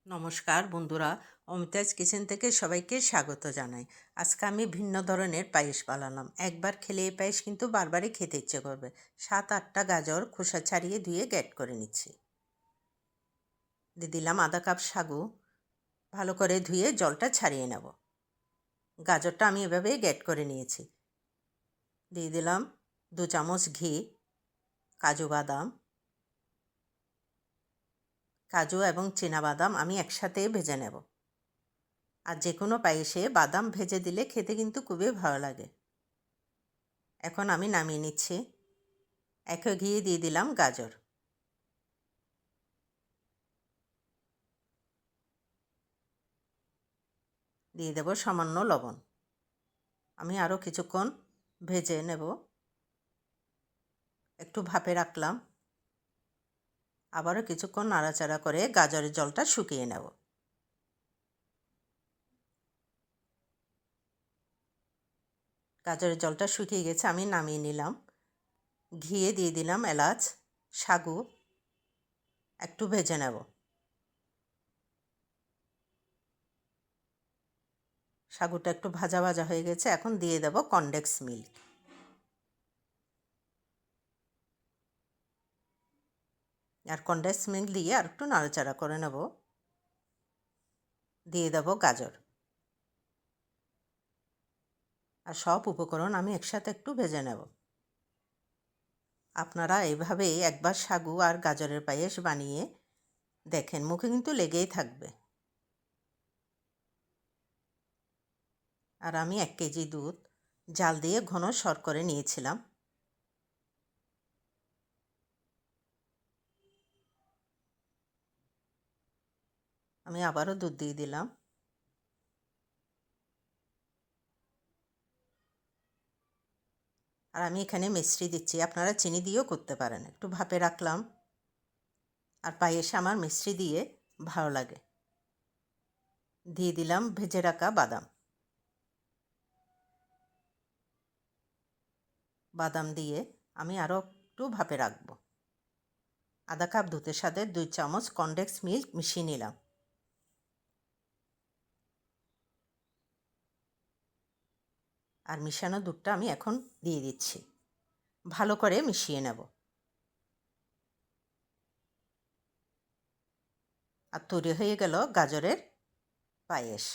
নমস্কার বন্ধুরা, অমিতাজ কিচেন থেকে সবাইকে স্বাগত জানাই। আজকে আমি ভিন্ন ধরনের পায়েস বানালাম। একবার খেলে এই পায়েস কিন্তু বারবারই খেতে ইচ্ছে করবে। 7-8টা গাজর খোসা ছাড়িয়ে ধুয়ে গ্রেট করে নিচ্ছি। দিয়ে দিলাম আধা কাপ সাগু, ভালো করে ধুয়ে জলটা ছাড়িয়ে নেব। গাজরটা আমি এভাবেই গ্রেট করে নিয়েছি। দিয়ে দিলাম 2 চামচ ঘি, কাজু বাদাম, কাজু এবং বাদাম আমি একসাথে ভেজে নেব। আর যে কোনো পায়েসে বাদাম ভেজে দিলে খেতে কিন্তু খুবই ভালো লাগে। এখন আমি নামিয়ে নিচ্ছি। একই ঘিয়ে দিয়ে দিলাম গাজর। দিয়ে দেব সামান্য লবণ। আমি আরও কিছুক্ষণ ভেজে নেব। একটু ভাপে রাখলাম। আবারও কিছুক্ষণ নাড়াচাড়া করে গাজরের জলটা শুকিয়ে নেব। গাজরের জলটা শুকিয়ে গেছে, আমি নামিয়ে নিলাম। ঘিয়ে দিয়ে দিলাম এলাচ, সাগু, একটু ভেজে নেব। সাগুটা একটু ভাজা ভাজা হয়ে গেছে, এখন দিয়ে দেব কনডেন্স মিল্ক। আর কনডেন্স মিল্ক দিয়ে আর একটু নাড়াচাড়া করে নেব। দিয়ে দেব গাজর। আর সব উপকরণ আমি একসাথে একটু ভেজে নেব। আপনারা এইভাবেই একবার সাগু আর গাজরের পায়েস বানিয়ে দেখেন, মুখে কিন্তু লেগেই থাকবে। আর আমি 1 কেজি দুধ জাল দিয়ে ঘন সর করে নিয়েছিলাম। আমি আবারও দুধ দিয়ে দিলাম। আর আমি এখানে মিষ্টি দিচ্ছি, আপনারা চিনি দিয়েও করতে পারেন। একটু ভাপে রাখলাম। আর পায়েসে আমার মিষ্টি দিয়ে ভালো লাগে। দিয়ে দিলাম ভেজে রাখা বাদাম। বাদাম দিয়ে আমি আরও একটু ভাপে রাখবো। আধা কাপ দুধের সাথে 2 চামচ কনডেন্স মিল্ক মিশিয়ে নিলাম। আর মিশানো দুধটা আমি এখন দিয়ে দিচ্ছি। ভালো করে মিশিয়ে নেব। আর তৈরি হয়ে গেল গাজরের পায়েস।